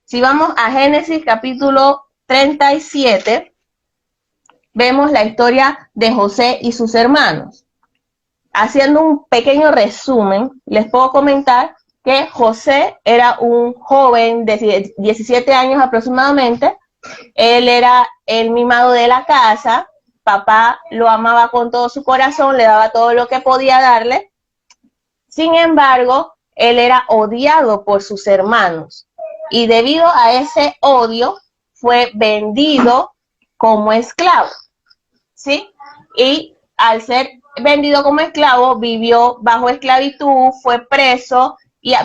Si vamos a Génesis capítulo 37, vemos la historia de José y sus hermanos. Haciendo un pequeño resumen, les puedo comentar que José era un joven de 17 años aproximadamente. Él era el mimado de la casa. Papá lo amaba con todo su corazón, le daba todo lo que podía darle. Sin embargo, él era odiado por sus hermanos. Y debido a ese odio, fue vendido como esclavo, ¿sí? Y al ser vendido como esclavo, vivió bajo esclavitud, fue preso,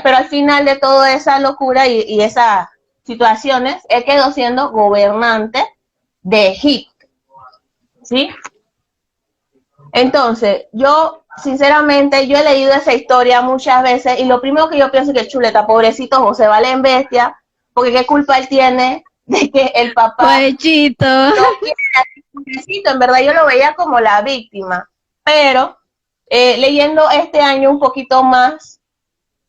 pero al final de toda esa locura y esas situaciones, él quedó siendo gobernante de Egipto, ¿sí? Entonces, sinceramente, yo he leído esa historia muchas veces y lo primero que yo pienso es que chuleta, pobrecito José vale en bestia, porque qué culpa él tiene de que el papá Pobrecito. no quiere a su pobrecito. En verdad yo lo veía como la víctima, pero leyendo este año un poquito más,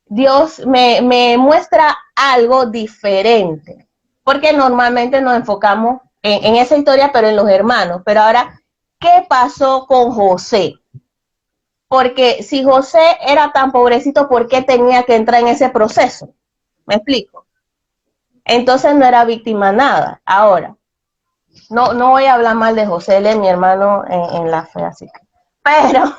Dios me muestra algo diferente, porque normalmente nos enfocamos en esa historia, pero en los hermanos. Pero ahora, ¿qué pasó con José? Porque si José era tan pobrecito, ¿por qué tenía que entrar en ese proceso? ¿Me explico? Entonces no era víctima nada. Ahora, no voy a hablar mal de José, él es mi hermano en la fe, así que. Pero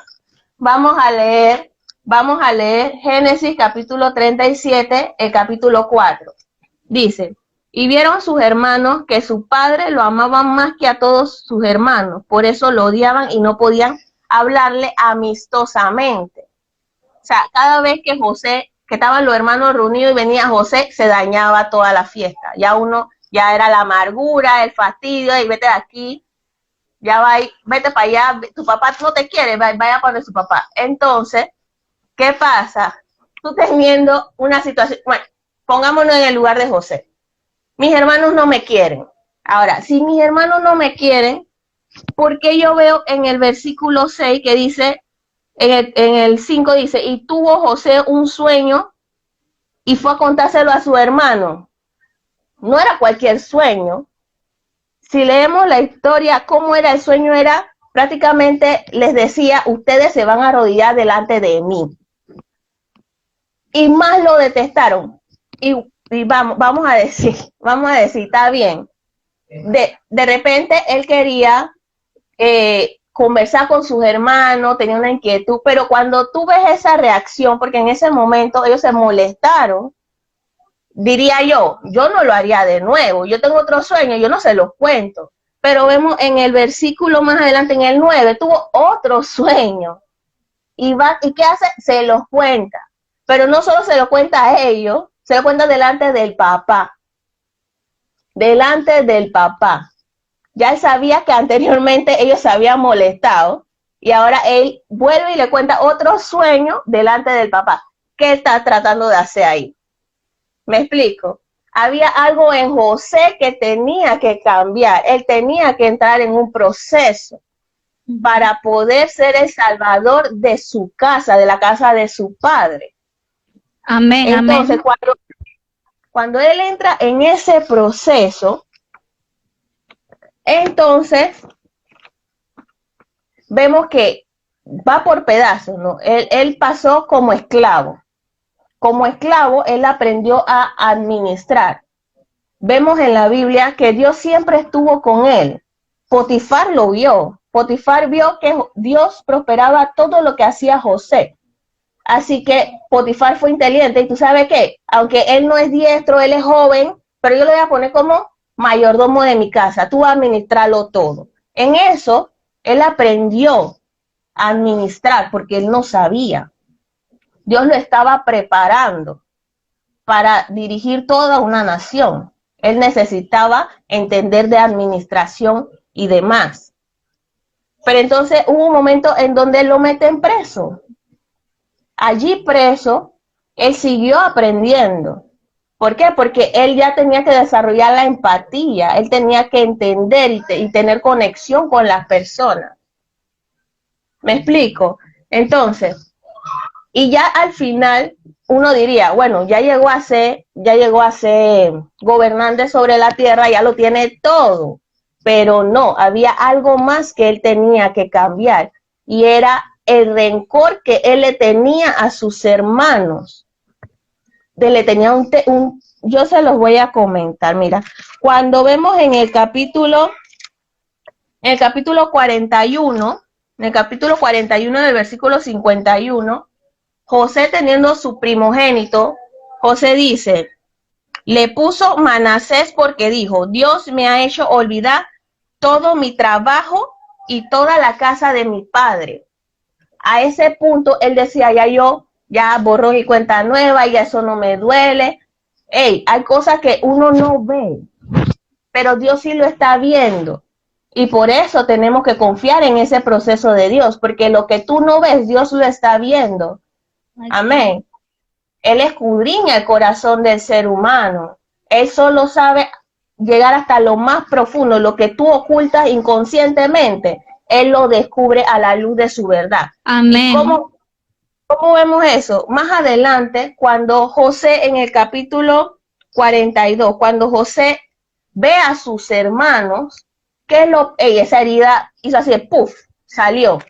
vamos a leer Génesis capítulo 37, el capítulo 4. Dice, y vieron sus hermanos que su padre lo amaban más que a todos sus hermanos, por eso lo odiaban y no podían hablarle amistosamente. O sea, cada vez que estaban los hermanos reunidos y venía José, se dañaba toda la fiesta. Ya era la amargura, el fastidio, y vete de aquí, ya vete para allá, tu papá no te quiere, vaya para su papá. Entonces, ¿qué pasa? Tú teniendo una situación, bueno, pongámonos en el lugar de José. Mis hermanos no me quieren. Ahora, si mis hermanos no me quieren, ¿por qué yo veo en el versículo 6 que dice, en el 5 dice, y tuvo José un sueño y fue a contárselo a su hermano? No era cualquier sueño. Si leemos la historia, cómo era el sueño, era prácticamente les decía, ustedes se van a arrodillar delante de mí. Y más lo detestaron. Y vamos a decir, está bien. De repente él quería conversar con sus hermanos, tenía una inquietud, pero cuando tú ves esa reacción, porque en ese momento ellos se molestaron, diría yo no lo haría de nuevo, yo tengo otro sueño, yo no se los cuento, pero vemos en el versículo más adelante, en el 9, tuvo otro sueño, ¿y qué hace? Se los cuenta, pero no solo se lo cuenta a ellos, se lo cuenta delante del papá, ya él sabía que anteriormente ellos se habían molestado, y ahora él vuelve y le cuenta otro sueño delante del papá. ¿Qué está tratando de hacer ahí? ¿Me explico? Había algo en José que tenía que cambiar. Él tenía que entrar en un proceso para poder ser el salvador de su casa, de la casa de su padre. Amén, entonces, amén. Cuando él entra en ese proceso, entonces vemos que va por pedazos, ¿no? Él pasó como esclavo. Como esclavo, él aprendió a administrar. Vemos en la Biblia que Dios siempre estuvo con él. Potifar lo vio. Potifar vio que Dios prosperaba todo lo que hacía José. Así que Potifar fue inteligente. Y tú sabes qué, aunque él no es diestro, él es joven, pero yo lo voy a poner como mayordomo de mi casa. Tú vas a administrarlo todo. En eso, él aprendió a administrar porque él no sabía. Dios lo estaba preparando para dirigir toda una nación. Él necesitaba entender de administración y demás. Pero entonces hubo un momento en donde él lo meten preso. Allí preso, él siguió aprendiendo. ¿Por qué? Porque él ya tenía que desarrollar la empatía, él tenía que entender y tener conexión con las personas. ¿Me explico? Entonces, y ya al final, uno diría, bueno, ya llegó a ser gobernante sobre la tierra, ya lo tiene todo, pero no, había algo más que él tenía que cambiar, y era el rencor que él le tenía a sus hermanos. Le tenía yo se los voy a comentar, mira, cuando vemos en el capítulo 41, en el capítulo 41 del versículo 51, José teniendo su primogénito, José dice, le puso Manasés porque dijo, Dios me ha hecho olvidar todo mi trabajo y toda la casa de mi padre. A ese punto él decía, ya borró mi cuenta nueva, y eso no me duele. Hey, hay cosas que uno no ve, pero Dios sí lo está viendo. Y por eso tenemos que confiar en ese proceso de Dios, porque lo que tú no ves, Dios lo está viendo. Amén. Él escudriña el corazón del ser humano. Él solo sabe llegar hasta lo más profundo, lo que tú ocultas inconscientemente, Él lo descubre a la luz de su verdad. Amén. ¿Y cómo vemos eso? Más adelante, cuando José en el capítulo 42, cuando José ve a sus hermanos, esa herida hizo así, ¡puf! Salió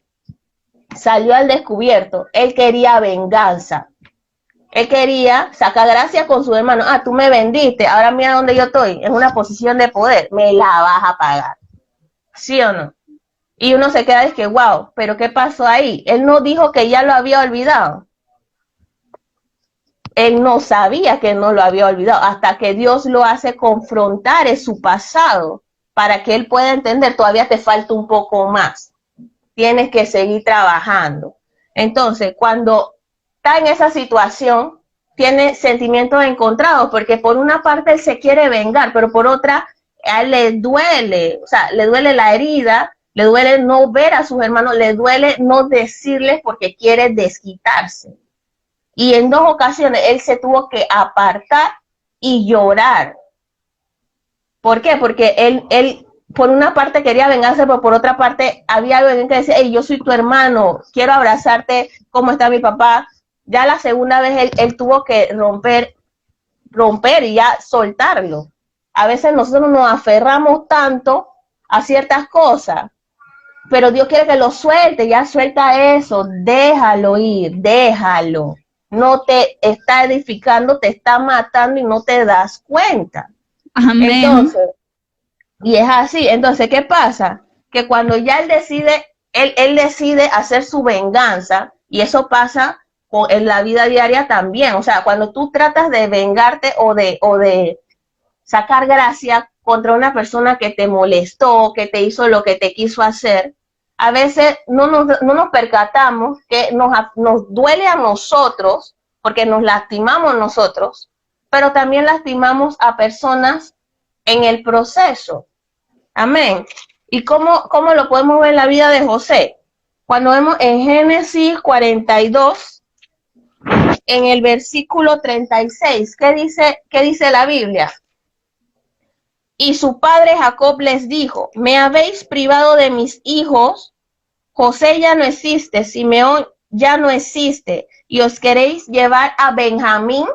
al descubierto. Él quería venganza. Él quería sacar gracia con su hermano. Ah, tú me vendiste, ahora mira dónde yo estoy, en una posición de poder, me la vas a pagar. ¿Sí o no? Y uno se queda, es que, wow, pero ¿qué pasó ahí? Él no dijo que ya lo había olvidado. Él no sabía que no lo había olvidado, hasta que Dios lo hace confrontar en su pasado, para que él pueda entender, todavía te falta un poco más. Tienes que seguir trabajando. Entonces, cuando está en esa situación, tiene sentimientos encontrados, porque por una parte él se quiere vengar, pero por otra, a él le duele, o sea, le duele la herida, le duele no ver a sus hermanos, le duele no decirles porque quiere desquitarse. Y en 2 ocasiones él se tuvo que apartar y llorar. ¿Por qué? Porque él por una parte quería vengarse, pero por otra parte había alguien que decía, hey, yo soy tu hermano, quiero abrazarte, ¿cómo está mi papá? Ya la segunda vez él tuvo que romper y ya soltarlo. A veces nosotros nos aferramos tanto a ciertas cosas, pero Dios quiere que lo suelte, ya suelta eso, déjalo ir, déjalo. No te está edificando, te está matando y no te das cuenta. Amén. Entonces, y es así. Entonces, ¿qué pasa? Que cuando ya él decide hacer su venganza, y eso pasa en la vida diaria también. O sea, cuando tú tratas de vengarte o de sacar gracia contra una persona que te molestó, que te hizo lo que te quiso hacer, a veces no nos percatamos que nos duele a nosotros, porque nos lastimamos nosotros, pero también lastimamos a personas en el proceso. Amén. ¿Y cómo lo podemos ver en la vida de José? Cuando vemos en Génesis 42, en el versículo 36, ¿qué dice la Biblia? Y su padre Jacob les dijo, me habéis privado de mis hijos, José ya no existe, Simeón ya no existe, y os queréis llevar a Benjamín,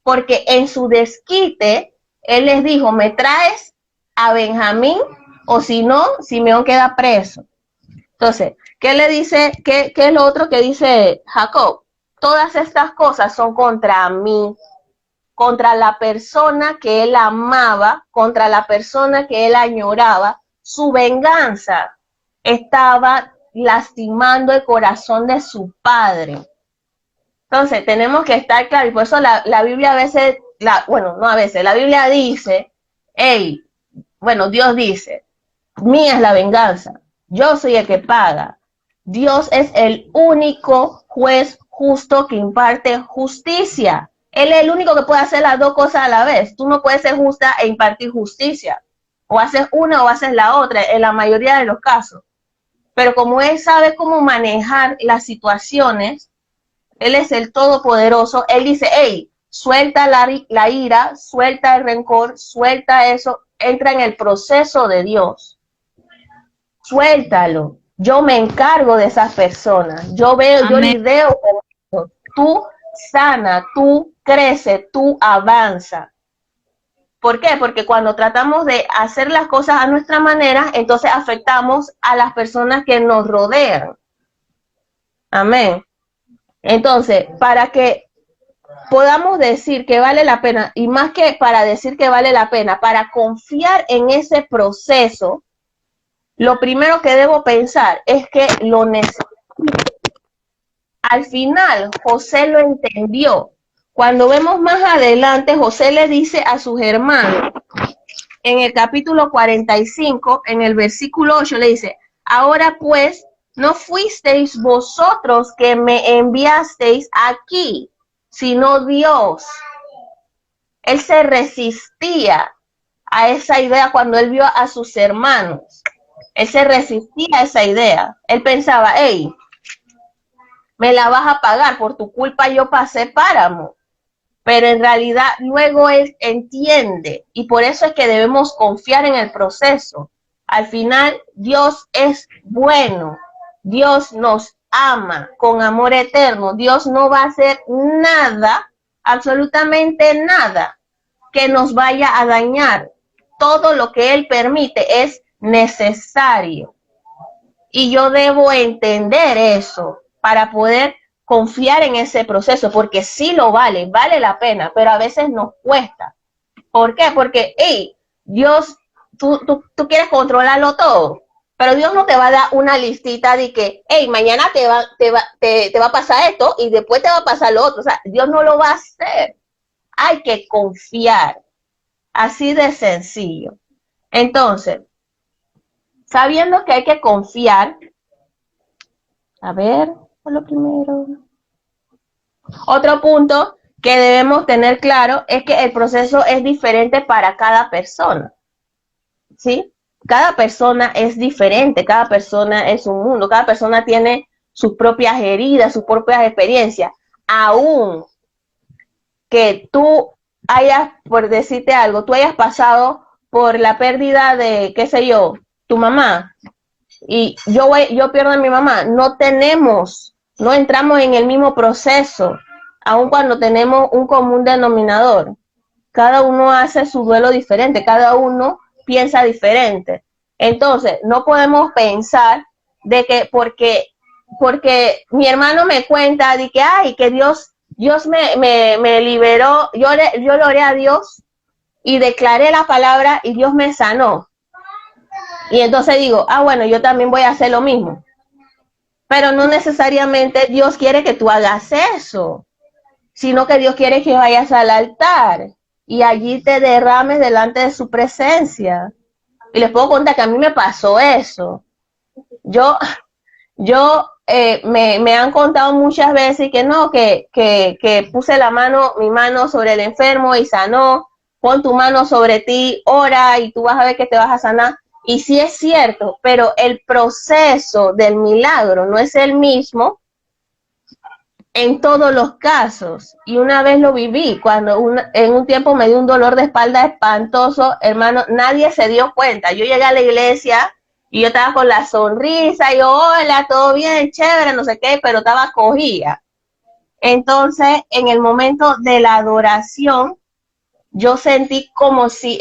porque en su desquite, él les dijo, me traes a Benjamín, o si no, Simeón queda preso. Entonces, ¿qué le dice? ¿Qué es lo otro que dice Jacob? Todas estas cosas son contra mí, contra la persona que él amaba, contra la persona que él añoraba. Su venganza estaba lastimando el corazón de su padre. Entonces, tenemos que estar claros, y por eso la Biblia a veces, la Biblia dice, Dios dice, mía es la venganza, yo soy el que paga. Dios es el único juez justo que imparte justicia. Él es el único que puede hacer las dos cosas a la vez. Tú no puedes ser justa e impartir justicia. O haces una o haces la otra, en la mayoría de los casos. Pero como Él sabe cómo manejar las situaciones, Él es el Todopoderoso, Él dice, suelta la ira, suelta el rencor, suelta eso, entra en el proceso de Dios. Suéltalo. Yo me encargo de esas personas. Yo lidero con eso. Tú sana, tú creces, tú avanzas. ¿Por qué? Porque cuando tratamos de hacer las cosas a nuestra manera, entonces afectamos a las personas que nos rodean. Amén. Entonces, para que podamos decir que vale la pena, y más que para decir que vale la pena, para confiar en ese proceso, lo primero que debo pensar es que lo necesito. Al final, José lo entendió. Cuando vemos más adelante, José le dice a sus hermanos, en el capítulo 45, en el versículo 8, le dice, ahora pues, no fuisteis vosotros que me enviasteis aquí, sino Dios. Él se resistía a esa idea cuando él vio a sus hermanos. Él se resistía a esa idea. Él pensaba, hey, me la vas a pagar, por tu culpa yo pasé páramo. Pero en realidad luego él entiende, y por eso es que debemos confiar en el proceso. Al final Dios es bueno, Dios nos ama con amor eterno, Dios no va a hacer nada, absolutamente nada, que nos vaya a dañar. Todo lo que Él permite es necesario. Y yo debo entender eso para poder confiar en ese proceso, porque sí lo vale, vale la pena, pero a veces nos cuesta. ¿Por qué? Porque, hey, Dios, tú quieres controlarlo todo, pero Dios no te va a dar una listita de que, hey, mañana te va a pasar esto y después te va a pasar lo otro. O sea, Dios no lo va a hacer. Hay que confiar. Así de sencillo. Entonces, sabiendo que hay que confiar, a ver, por lo primero. Otro punto que debemos tener claro es que el proceso es diferente para cada persona, ¿sí? Cada persona es diferente, cada persona es un mundo, cada persona tiene sus propias heridas, sus propias experiencias. Aún que tú hayas, por decirte algo, tú hayas pasado por la pérdida de, qué sé yo, tu mamá, y yo pierdo a mi mamá, no entramos en el mismo proceso, aun cuando tenemos un común denominador. Cada uno hace su duelo diferente, cada uno piensa diferente. Entonces, no podemos pensar de que porque mi hermano me cuenta de que, ay, que Dios me liberó, yo le oré a Dios y declaré la palabra y Dios me sanó. Y entonces digo, bueno, yo también voy a hacer lo mismo. Pero no necesariamente Dios quiere que tú hagas eso, sino que Dios quiere que vayas al altar y allí te derrames delante de su presencia. Y les puedo contar que a mí me pasó eso. Me han contado muchas veces que no, que puse mi mano sobre el enfermo y sanó. Pon tu mano sobre ti, ora y tú vas a ver que te vas a sanar. Y sí es cierto, pero el proceso del milagro no es el mismo en todos los casos. Y una vez lo viví, cuando en un tiempo me dio un dolor de espalda espantoso, hermano, nadie se dio cuenta. Yo llegué a la iglesia y yo estaba con la sonrisa, y yo, hola, todo bien, chévere, no sé qué, pero estaba cogida. Entonces, en el momento de la adoración, yo sentí como si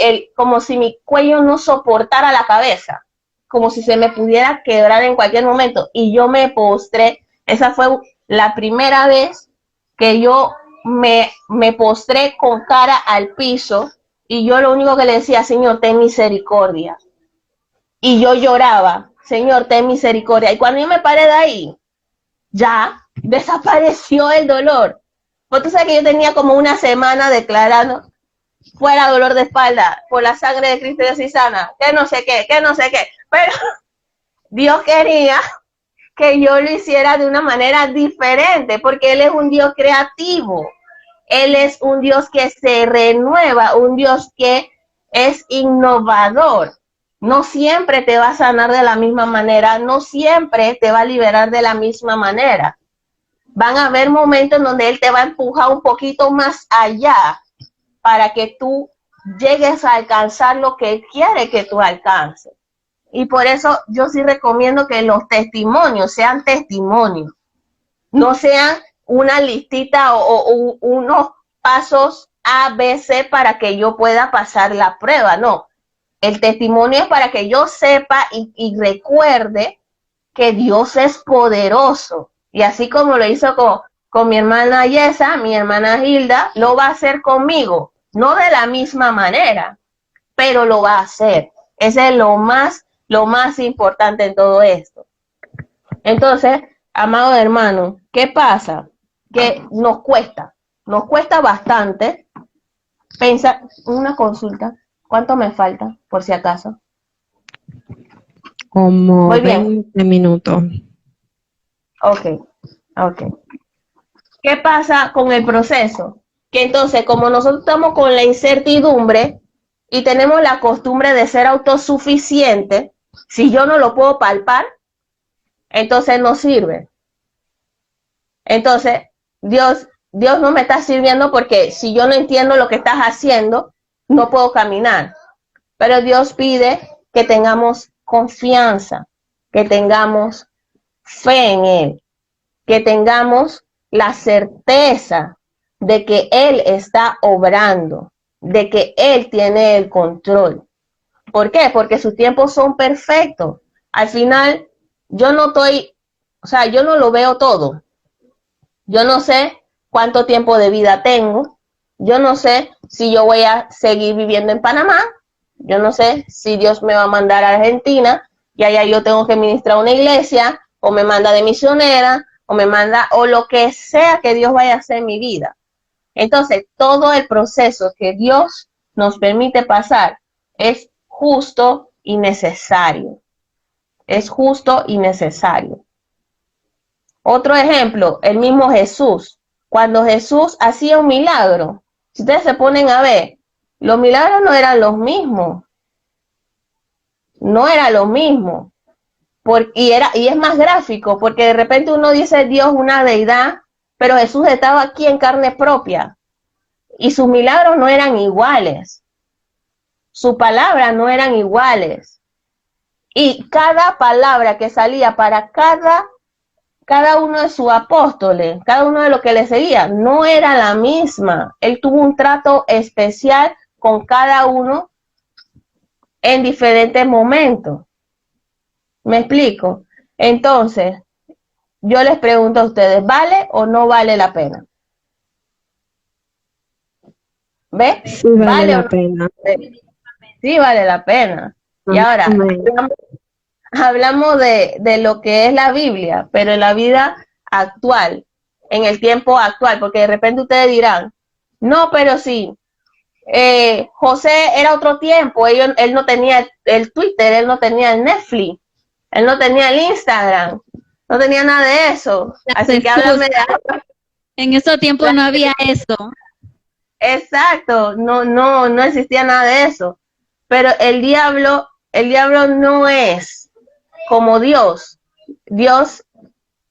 mi cuello no soportara la cabeza, como si se me pudiera quebrar en cualquier momento, y yo me postré. Esa fue la primera vez que yo me postré con cara al piso, y yo lo único que le decía, Señor, ten misericordia. Y yo lloraba, Señor, ten misericordia. Y cuando yo me paré de ahí, ya desapareció el dolor. Pues tú sabes que yo tenía como una semana declarando, fuera dolor de espalda, por la sangre de Cristo yo soy sana, que no sé qué. Pero Dios quería que yo lo hiciera de una manera diferente, porque Él es un Dios creativo. Él es un Dios que se renueva, un Dios que es innovador. No siempre te va a sanar de la misma manera, no siempre te va a liberar de la misma manera. Van a haber momentos en donde Él te va a empujar un poquito más allá para que tú llegues a alcanzar lo que Él quiere que tú alcances. Y por eso yo sí recomiendo que los testimonios sean testimonios, no sean una listita o unos pasos A, B, C para que yo pueda pasar la prueba, no. El testimonio es para que yo sepa y recuerde que Dios es poderoso. Y así como lo hizo con mi hermana Yesa, mi hermana Hilda, lo va a hacer conmigo. No de la misma manera, pero lo va a hacer. Ese es lo más importante en todo esto. Entonces, amado hermano, ¿qué pasa? Que nos cuesta bastante pensar, una consulta, ¿cuánto me falta, por si acaso? Como Muy bien. 20 minutos. Ok. ¿Qué pasa con el proceso? Que entonces, como nosotros estamos con la incertidumbre y tenemos la costumbre de ser autosuficiente, si yo no lo puedo palpar, entonces no sirve. Entonces, Dios no me está sirviendo porque si yo no entiendo lo que estás haciendo, no puedo caminar. Pero Dios pide que tengamos confianza, que tengamos fe en Él, que tengamos la certeza de que Él está obrando, de que Él tiene el control. ¿Por qué? Porque sus tiempos son perfectos. Al final, yo no lo veo todo. Yo no sé cuánto tiempo de vida tengo. Yo no sé si yo voy a seguir viviendo en Panamá. Yo no sé si Dios me va a mandar a Argentina y allá yo tengo que ministrar una iglesia o me manda de misionera o lo que sea que Dios vaya a hacer en mi vida. Entonces, todo el proceso que Dios nos permite pasar es justo y necesario. Es justo y necesario. Otro ejemplo, el mismo Jesús. Cuando Jesús hacía un milagro, si ustedes se ponen a ver, los milagros no eran los mismos. No era lo mismo. Y es más gráfico, porque de repente uno dice Dios una deidad, pero Jesús estaba aquí en carne propia. Y sus milagros no eran iguales. Sus palabras no eran iguales. Y cada palabra que salía para cada uno de sus apóstoles, cada uno de los que le seguía, no era la misma. Él tuvo un trato especial con cada uno en diferentes momentos. ¿Me explico? Entonces, yo les pregunto a ustedes, ¿vale o no vale la pena? ¿Ve? Sí vale la pena. Sí vale la pena. Y ahora, hablamos de lo que es la Biblia, pero en la vida actual, en el tiempo actual, porque de repente ustedes dirán, no, pero sí, José era otro tiempo, él no tenía el Twitter, él no tenía el Netflix, él no tenía el Instagram, no tenía nada de eso. Así que háblame de algo. En esos tiempos no había eso. Exacto, no existía nada de eso. Pero el diablo no es como Dios. Dios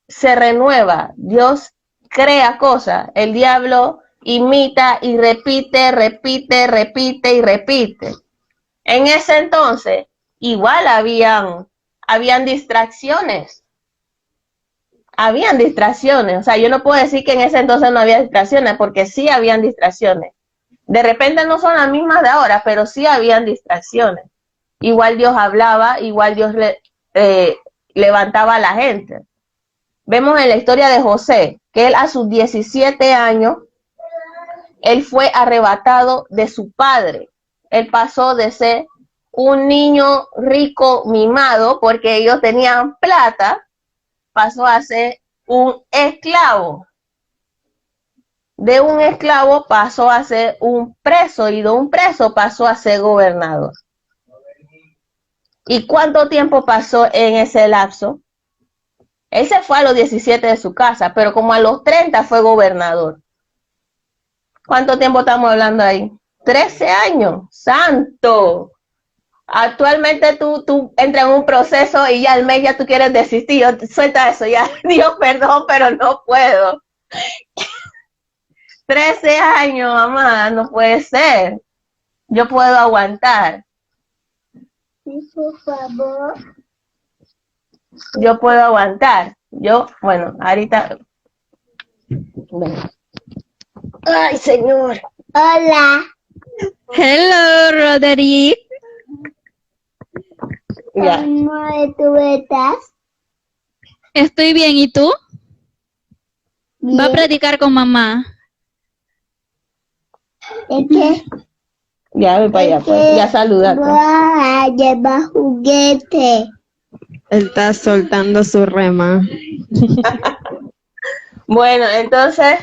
se renueva, Dios crea cosas. El diablo imita y repite. En ese entonces, igual habían distracciones. O sea, yo no puedo decir que en ese entonces no había distracciones, porque sí habían distracciones. De repente no son las mismas de ahora, pero sí habían distracciones. Igual Dios hablaba, igual Dios levantaba a la gente. Vemos en la historia de José, que él a sus 17 años, él fue arrebatado de su padre. Él pasó de ser un niño rico mimado, porque ellos tenían plata, pasó a ser un esclavo. De un esclavo pasó a ser un preso y de un preso pasó a ser gobernador. ¿Y cuánto tiempo pasó en ese lapso? Él se fue a los 17 de su casa, pero como a los 30 fue gobernador. ¿Cuánto tiempo estamos hablando ahí? 13 años. ¡Santo! Actualmente tú entras en un proceso y ya al mes ya tú quieres desistir. Suelta eso ya. Dios, perdón, pero no puedo. 13 años, mamá, no puede ser. Yo puedo aguantar. Sí, por favor. Yo puedo aguantar. Bueno, ahorita Ven. Ay, señor. Hola. Hello, Roderick. Ya. ¿Cómo tú estás? Estoy bien, ¿y tú? Va a Bien. practicar con mamá. Es que, Ya, voy para allá, pues. Ya saluda. voy a llevar juguete. Él está soltando su rema. Bueno, entonces,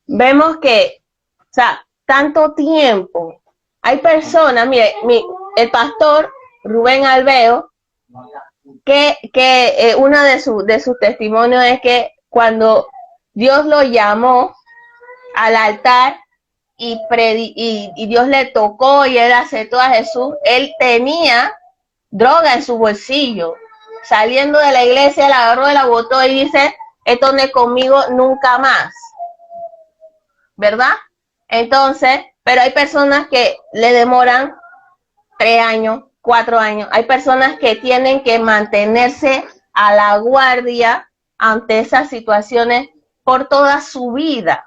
vemos que, o sea, tanto tiempo. Hay personas, mire, el pastor Rubén Alveo, que uno de sus testimonios es que cuando Dios lo llamó al altar y Dios le tocó y él aceptó a Jesús, él tenía droga en su bolsillo. Saliendo de la iglesia, la agarró y la botó y dice, esto no es conmigo nunca más. ¿Verdad? Entonces, pero hay personas que le demoran 3 años, 4 años. Hay personas que tienen que mantenerse a la guardia ante esas situaciones por toda su vida.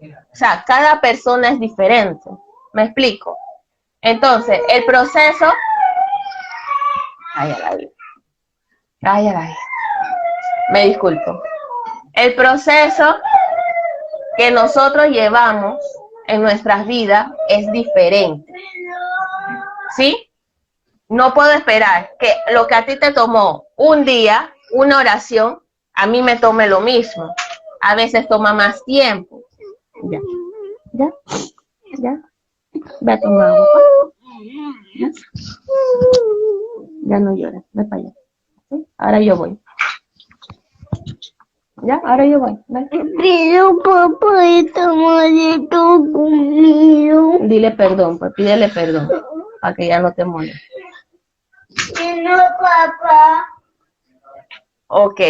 O sea, cada persona es diferente. ¿Me explico? Entonces, el proceso... Ay, ay, ay. Me disculpo. El proceso que nosotros llevamos en nuestras vidas es diferente. ¿Sí? No puedo esperar que lo que a ti te tomó un día, una oración, a mí me tome lo mismo. A veces toma más tiempo. Ya, ya, ya. Ve a tomar agua. ¿Ya? Ya no llores, ve para allá. ¿Sí? Ahora yo voy. Ya, ahora yo voy. Ven. Pero papá está malito conmigo. Dile perdón, pues pídele perdón, para que ya no te moleste. No, papá. Ok.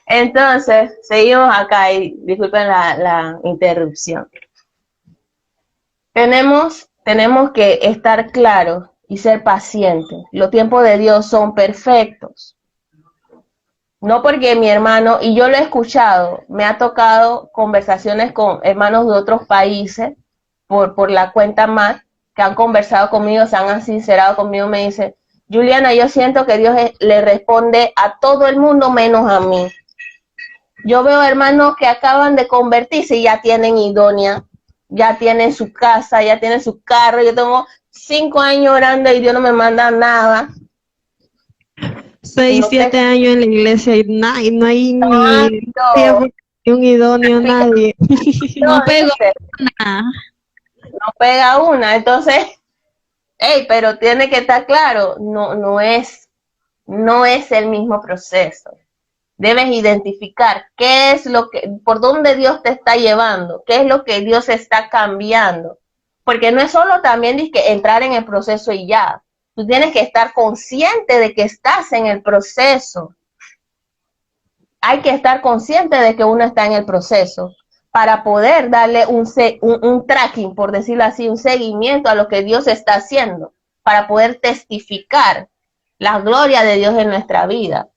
Entonces, seguimos acá y disculpen la interrupción. Tenemos que estar claros y ser pacientes. Los tiempos de Dios son perfectos. No porque mi hermano, y yo lo he escuchado, me ha tocado conversaciones con hermanos de otros países por la cuenta más, que han conversado conmigo, se han sincerado conmigo, me dice, Juliana, yo siento que Dios le responde a todo el mundo menos a mí. Yo veo hermanos que acaban de convertirse y ya tienen idónea, ya tienen su casa, ya tienen su carro. Yo tengo 5 años orando y Dios no me manda nada. 6, No 7 te- años en la iglesia y no hay ni Tanto. un idóneo, nadie. No pegó Dice, nada. no pega una. Entonces, hey, pero tiene que estar claro, no es el mismo proceso. Debes identificar qué es lo que, por dónde Dios te está llevando, qué es lo que Dios está cambiando. Porque no es solo también que entrar en el proceso y ya. Tú tienes que estar consciente de que estás en el proceso. Hay que estar consciente de que uno está en el proceso para poder darle un tracking, por decirlo así, un seguimiento a lo que Dios está haciendo, para poder testificar la gloria de Dios en nuestra vida.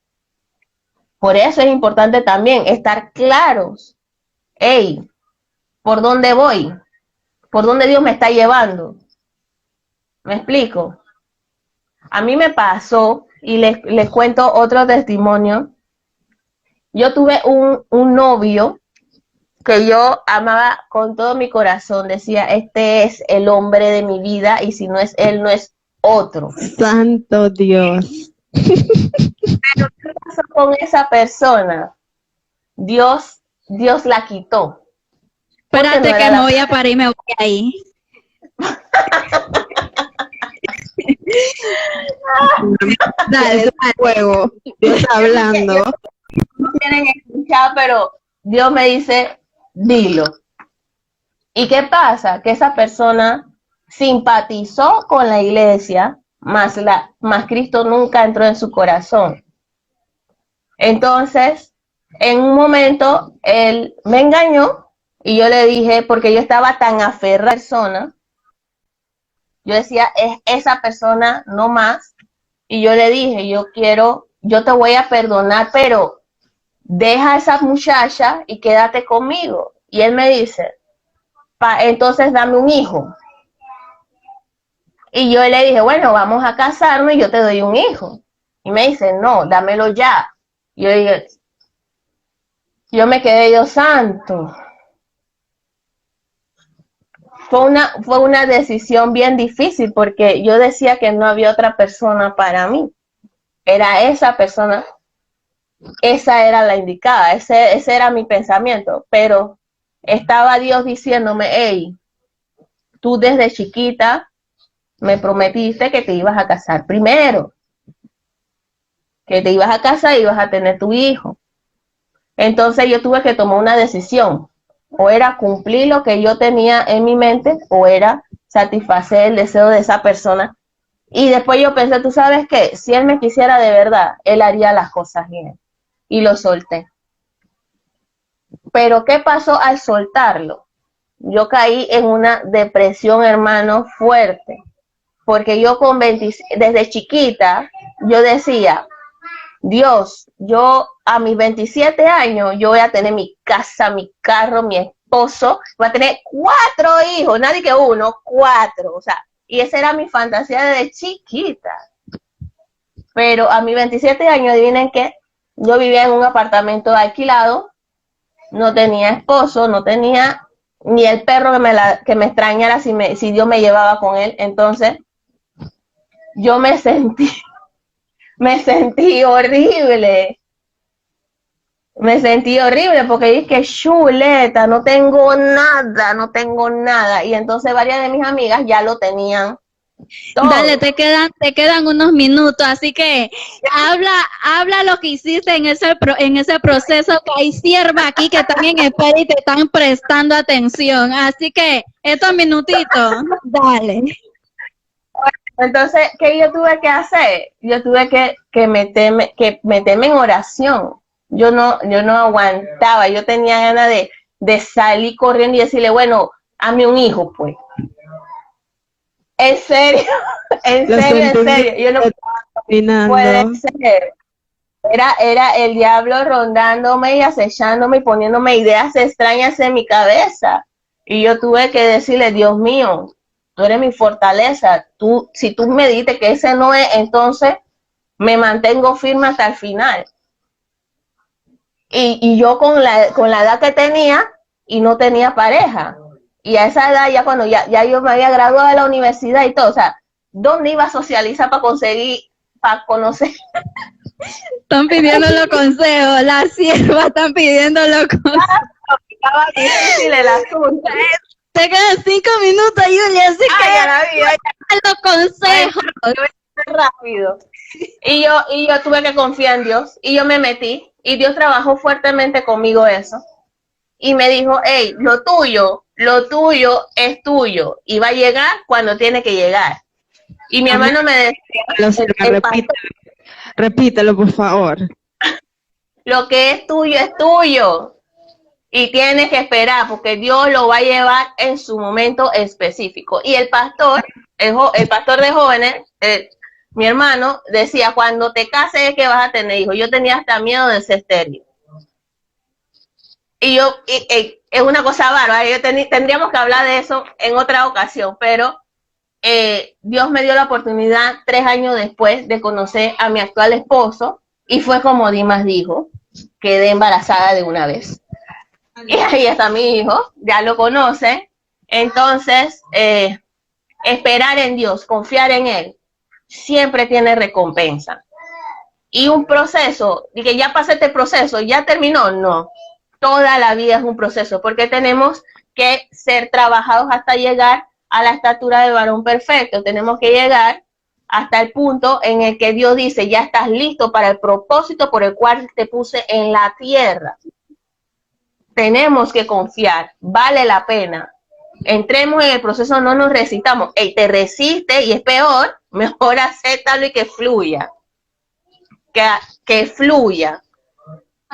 Por eso es importante también estar claros. Hey, ¿por dónde voy? ¿Por dónde Dios me está llevando? ¿Me explico? A mí me pasó, y les cuento otro testimonio. Yo tuve un novio que yo amaba con todo mi corazón. Decía, este es el hombre de mi vida y si no es él, no es otro. Santo Dios. Pero ¿qué pasó con esa persona? Dios la quitó. Porque Espérate no que era me la... voy a parar y me voy ahí. Dale, fuego. Dios está hablando. No quieren escuchar, pero Dios me dice, dilo. ¿Y qué pasa? Que esa persona simpatizó con la iglesia, más Cristo nunca entró en su corazón. Entonces, en un momento, él me engañó y yo le dije, porque yo estaba tan aferrada a la persona, yo decía, es esa persona, no más. Y yo le dije, yo te voy a perdonar, pero deja a esa muchacha y quédate conmigo. Y él me dice, entonces dame un hijo. Y yo le dije, bueno, vamos a casarnos y yo te doy un hijo. Y me dice, no, dámelo ya. Y yo dije, yo me quedé, Dios santo. Fue una decisión bien difícil porque yo decía que no había otra persona para mí. Era esa persona, esa era la indicada, ese era mi pensamiento. Pero estaba Dios diciéndome, hey, tú desde chiquita me prometiste que te ibas a casar primero, que te ibas a casar y ibas a tener tu hijo. Entonces yo tuve que tomar una decisión, o era cumplir lo que yo tenía en mi mente, o era satisfacer el deseo de esa persona. Y después yo pensé, tú sabes qué, si él me quisiera de verdad, él haría las cosas bien. Y lo solté. Pero ¿qué pasó al soltarlo? Yo caí en una depresión, hermano, fuerte. Porque yo desde chiquita, yo decía, Dios, yo a mis 27 años, yo voy a tener mi casa, mi carro, mi esposo, voy a tener 4 hijos, nadie que uno, 4, o sea, y esa era mi fantasía desde chiquita. Pero a mis 27 años, adivinen qué, yo vivía en un apartamento alquilado, no tenía esposo, no tenía ni el perro que me extrañara si Dios me llevaba con él. Entonces, yo me sentí horrible. Me sentí horrible porque dije, chuleta, no tengo nada. Y entonces varias de mis amigas ya lo tenían todo. Dale, te quedan unos minutos, así que habla lo que hiciste en ese proceso, que hay sierva aquí que también espera y te están prestando atención. Así que estos minutitos, dale. Entonces, ¿qué yo tuve que hacer? Yo tuve que meterme en oración. Yo no aguantaba, yo tenía ganas de salir corriendo y decirle, bueno, hazme un hijo, pues. En serio, en serio, yo no puede ser. Era el diablo rondándome y acechándome y poniéndome ideas extrañas en mi cabeza. Y yo tuve que decirle, Dios mío, tú eres mi fortaleza. Si tú me dices que ese no es, entonces me mantengo firme hasta el final. Y yo con la edad que tenía y no tenía pareja. Y a esa edad, ya cuando ya yo me había graduado de la universidad y todo, o sea, ¿dónde iba a socializar para conocer? Están pidiendo los consejos, las siervas están pidiendo los consejos. Estaba difícil el asunto. Te quedan 5 minutos, Julia, así que los consejos. Rápido. Y yo tuve que confiar en Dios y yo me metí y Dios trabajó fuertemente conmigo eso. Y me dijo, hey, lo tuyo es tuyo y va a llegar cuando tiene que llegar. Y mi hermano me decía, repítelo, por favor. Lo que es tuyo y tienes que esperar porque Dios lo va a llevar en su momento específico. Y el pastor de jóvenes, mi hermano, decía, cuando te cases es que vas a tener hijos. Yo tenía hasta miedo de ser estéril. Y es una cosa bárbara, tendríamos que hablar de eso en otra ocasión, pero Dios me dio la oportunidad 3 años después de conocer a mi actual esposo y fue como Dimas dijo, quedé embarazada de una vez. Y ahí está mi hijo, ya lo conoce. Entonces, esperar en Dios, confiar en Él, siempre tiene recompensa. Y un proceso, y que ya pasé este proceso, ya terminó, no. Toda la vida es un proceso, porque tenemos que ser trabajados hasta llegar a la estatura de varón perfecto. Tenemos que llegar hasta el punto en el que Dios dice, ya estás listo para el propósito por el cual te puse en la tierra. Tenemos que confiar, vale la pena. Entremos en el proceso, no nos resistamos. Te resiste y es peor, mejor acéptalo y que fluya. Que fluya.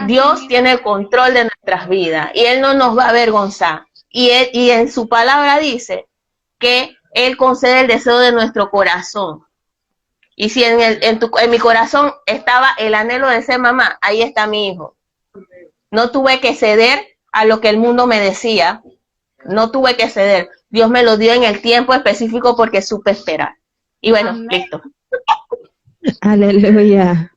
Dios tiene el control de nuestras vidas y Él no nos va a avergonzar. Y en su palabra dice que Él concede el deseo de nuestro corazón. Y si en mi corazón estaba el anhelo de ser mamá, ahí está mi hijo. No tuve que ceder a lo que el mundo me decía. No tuve que ceder. Dios me lo dio en el tiempo específico porque supe esperar. Y bueno, listo. Aleluya.